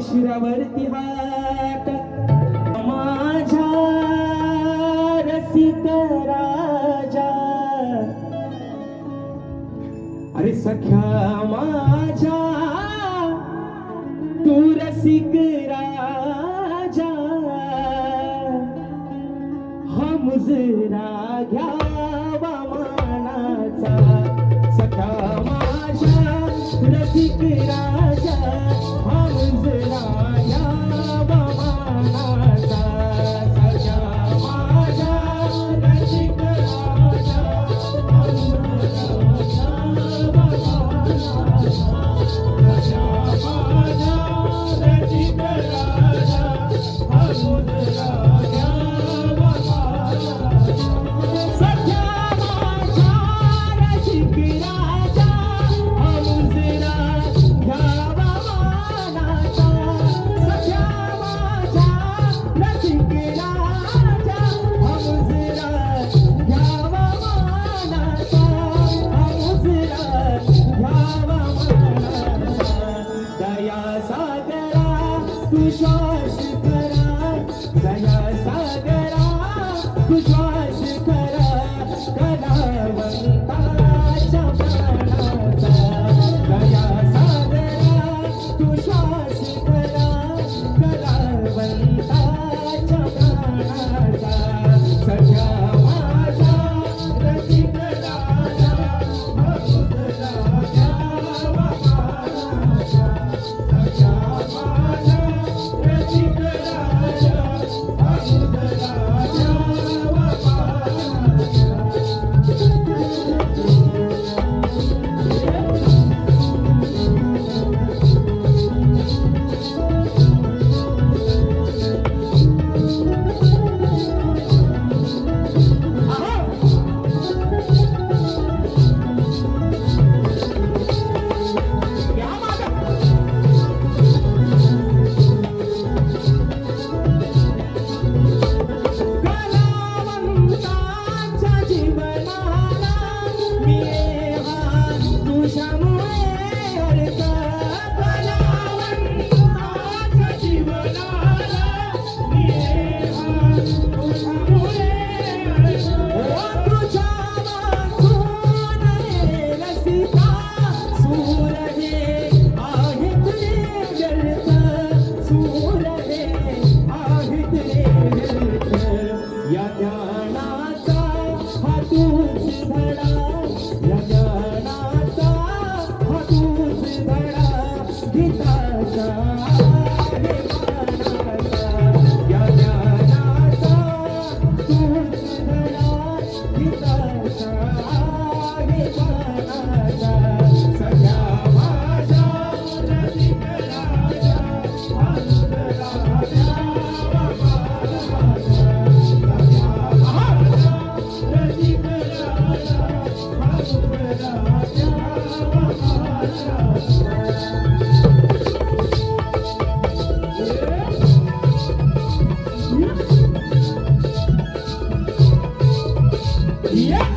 शिरावरती हात माझ्या रसिक राजा, अरे सख्या माझ्या तू रसिक राजा, हा मुजरा घ्यावा मानाचा, सख्या माझ्या रसिक राजा, हा मुजरा घ्यावा मानाचा, सख्या माझ्या रसिक राजा, हा मुजरा घ्यावा मानाचा, सख्या माझ्या रसिक राजा, हा मुजरा घ्यावा मानाचा, सख्या माझ्या रसिक राजा, हा मुजरा घ्यावा मानाचा, सख्या माझ्या रसिक राजा, हा मुजरा घ्यावा मानाचा, हा मुजरा घ्यावा मानाचा, दया सागरा तू श्वास करा, दया सागरा तू श्वास करा, कलावंताच्या प्राणाचा, दया सागरा तू श्वास करा, कलावंताच्या प्राणाचा, सख्या माझ्या रसिक राजा, हा मुजरा घ्यावा मानाचा, सख्या माझ्या रसिक राजा, हा मुजरा घ्यावा मानाचा. कलावंताच्या जीवनाला मी हात तुझ्यामुळे अर्थ, कलावंताच्या जीवनाला मी हात तुझ्यामुळे अर्थ, ओ तुझ्या वाचून हे रसिका, सूर हे आहेत रे व्यर्थ, सूर हे आहेत रे व्यर्थ, या ज्ञानाचा हा तूच धडा, या ज्ञानाचा हा तूच धडा, गीताचा आहे मानाचा, या ज्ञानाचा तूच धडा, गीताचा आहे मानाचा, सख्या माझ्या रसिक राजा, हा मुजरा घ्यावा मानाचा, सख्या माझ्या रसिक राजा, हा मुजरा घ्यावा मानाचा. Yeah.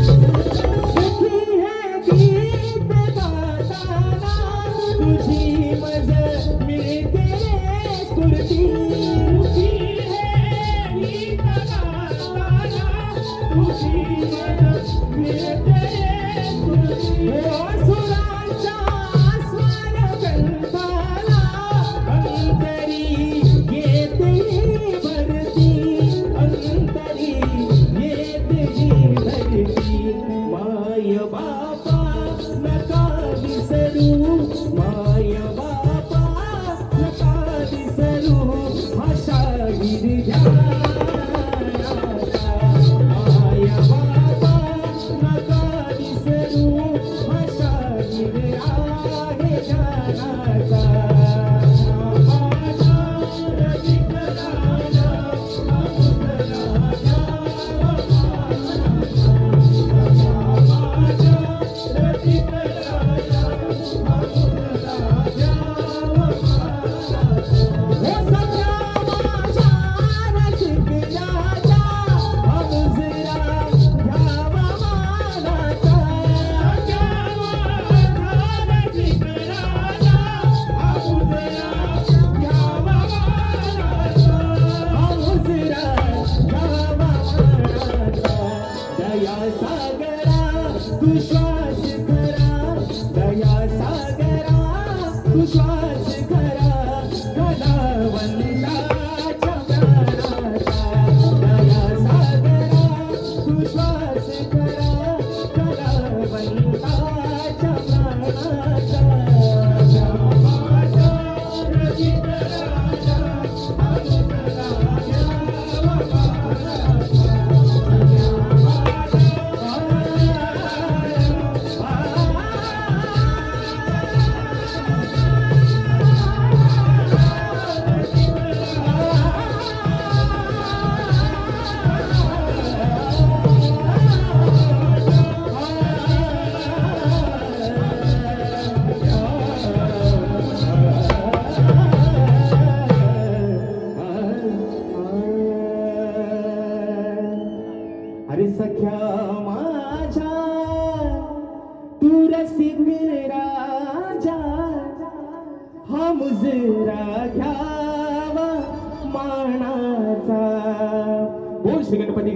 सुखी है गीत गाताना, तुझी मज मिळते रे स्फूर्ती, सुखी है गीत गाताना, तुझी मज मिळते रे स्फूर्ती, ओ सुरांच्या स्वर कंठाला अंतरी येते भरती, अंतरी येते भरती, माय बापा नका विसरू, माय बापा नका विसरू, हा शाहीर ज्ञानाचा, माय बापा नका विसरू, हा शाहीर आहे ज्ञानाचा, माझ्या रसिक राजा, हा मुजरा घ्यावा मानाचा, सख्या माझ्या रसिक राजा, हा मुजरा घ्यावा मानाचा, ओ सख्या माझ्या रसिक राजा, हा मुजरा घ्यावा तू श्वास खरा कलावंताच्या प्राणाचा दया सागरा तू श्वास खरा कलावंताच्या प्राणाचा माझा रचित राजा अमृतला घ्यावा अरे सख्या माझ्या तू रसिक राजा हा मुजरा घ्यावा मानाचा बोल श्री गणपती